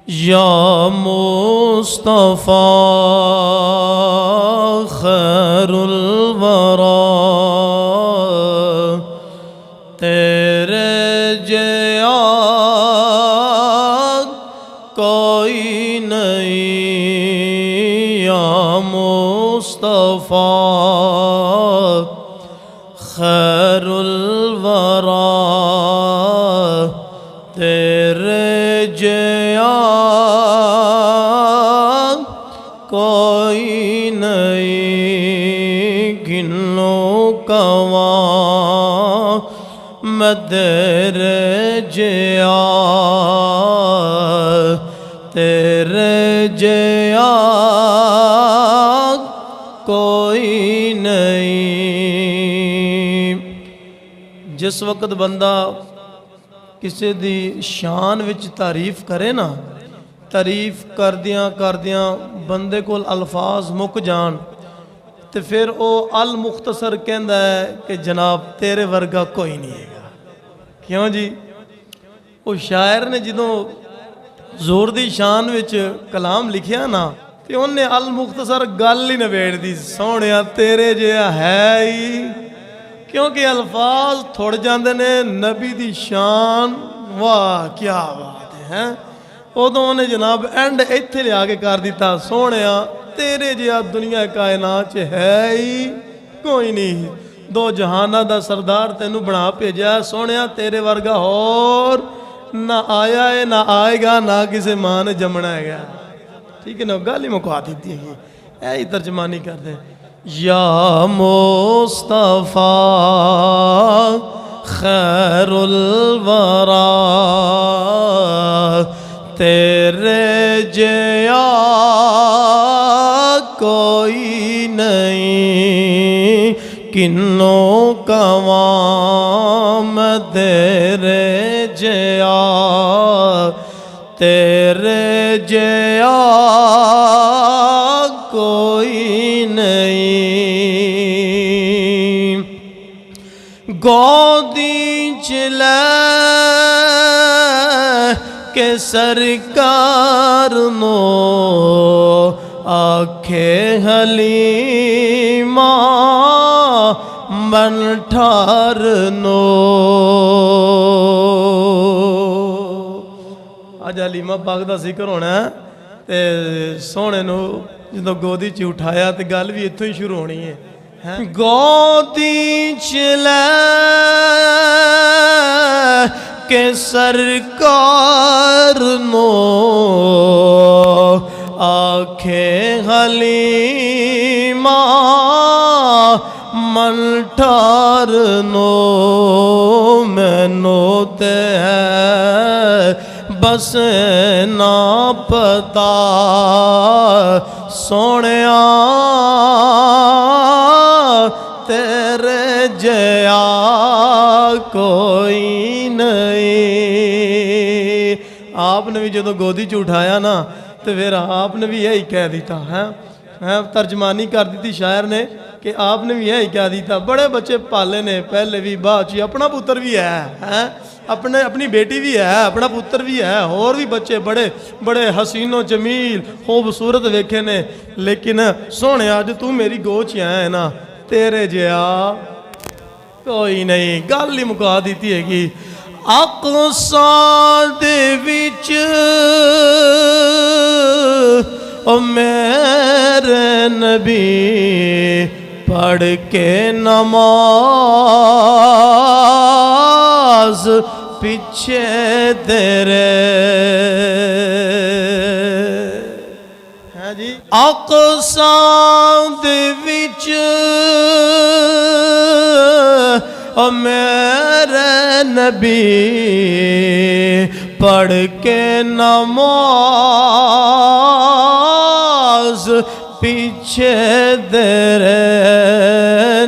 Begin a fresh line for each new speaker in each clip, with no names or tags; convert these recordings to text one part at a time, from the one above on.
یا مصطفیٰ خیر الورا، تیرے جیا کوئی نہیں، یا مصطفیٰ خیر الورا، تیرے جیا کوئی نہیں، گنوں کواں میں تیرے جیا، تیرے جیا کوئی نہیں۔ جس وقت بندہ کسی دی شان وچ تعریف کرے نا، تعریف کردیاں بندے کول الفاظ مک جان تے پھر او المختصر کہندا ہے کہ جناب تیرے ورگا کوئی نہیں ہے گا۔ کیوں جی؟ وہ شاعر نے جدوں زور دی شان وچ کلام لکھیا نا تے انہیں المختصر گل ہی نبیڑ دی، سونیا تیرے جہا ہے ہی، کیونکہ الفاظ تھوڑ جاندے نے نبی دی شان، واہ کیا بات ہے۔ ادوں نے جناب اینڈ ایتھے لے آگے کر دیتا، سونیا تیرے جہا دنیا کائنات چ ہے ہی کوئی نہیں، دو جہانہ دا سردار تینوں بنا بھیجا، سونیا تیرے ورگا اور نہ آیا ہے نہ آئے گا، نہ کسی ماں نے جمنا ہے گا۔ ٹھیک ہے نا، گل ہی مکا دیتی ہے، یہی ترجمانی کر دیں۔ یا مصطفیٰ خیر الورا، تیرے جیا کوئی نہیں، کنوں کواں میں تیرے جیا، تیرے جیا کوئی نہیں۔ گودی چلے کہ سرکار نو آکھے حلیمہ من ٹھار نو، آج حلیمہ پاک دا ذکر ہونا ہے تے سونے نو جدو گودی چ اٹھایا تے گل بھی اتوں ہی شروع ہونی ہے۔ گودی چلے کہ سرکار نو آکھے حلیمہ من ٹھار نو، مینوں تے ہے بس نہ پتا سونیا تیرے جیا کوئی نہیں۔ آپ نے بھی جدو گودی چ اٹھایا نا تو پھر آپ نے بھی یہی کہہ دیتا ہے، ترجمانی کر دیتی شاعر نے کہ آپ نے بھی یہی کہہ دیتا، بڑے بچے پالے نے پہلے بھی بعد چ، اپنا پتر بھی ہے، اپنی بیٹی بھی ہے، اپنا پتر بھی ہے، اور بھی بچے بڑے بڑے حسین و جمیل خوبصورت ویکھے نے، لیکن سونے آج تو میری گوچ ہے نا تیرے جیا کوئی نہیں، گل ہی مکا دیتی ہے گی۔ اقصیٰ دے وچ او میرے نبی پڑھ کے نماز پیچھے تیرے، جی اقصیٰ دے وچ او میرے نبی پڑھ کے نماز پیچھے تیرے،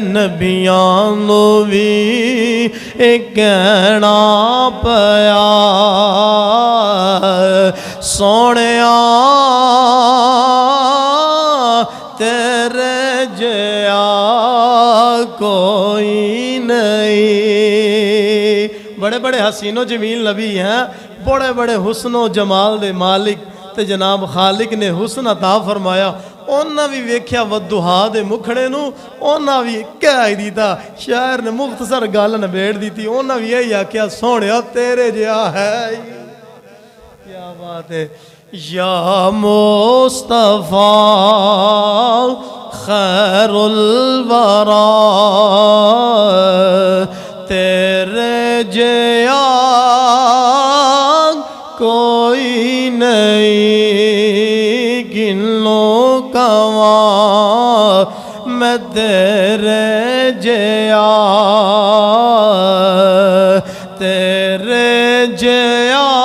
نبیاں نو بھی کہنا پیا سونیا تیرے جیا کوئی نہیں۔ بڑے بڑے حسین و جمیل نبی ہیں، بڑے بڑے حسن و جمال دے مالک، ਤੇ ਜਨਾਬ ਖਾਲਿਕ ਨੇ ਹੁਸਨ عطا ਫਰਮਾਇਆ। ਉਹਨਾਂ ਵੀ ਵੇਖਿਆ ਵਦੁਹਾ ਦੇ ਮੁਖੜੇ ਨੂੰ, ਉਹਨਾਂ ਵੀ ਕਹਿ ਦਿੱਤਾ, ਸ਼ਾਇਰ ਨੇ ਮੁਖਤਸਰ ਗੱਲ ਨਿਬੇੜ ਦਿੱਤੀ। ਉਹਨਾਂ ਵੀ ਇਹ ਆਖਿਆ ਸੋਹਣਿਆ ਤੇਰੇ ਜਿਹਾ ਹੈ। ਕਿਆ ਬਾਤ ਹੈ। یا مصطفیٰ خیر الورا تیرے جیا کوئی نہیں گنو کواں میں تیرے جیا تیرے جیا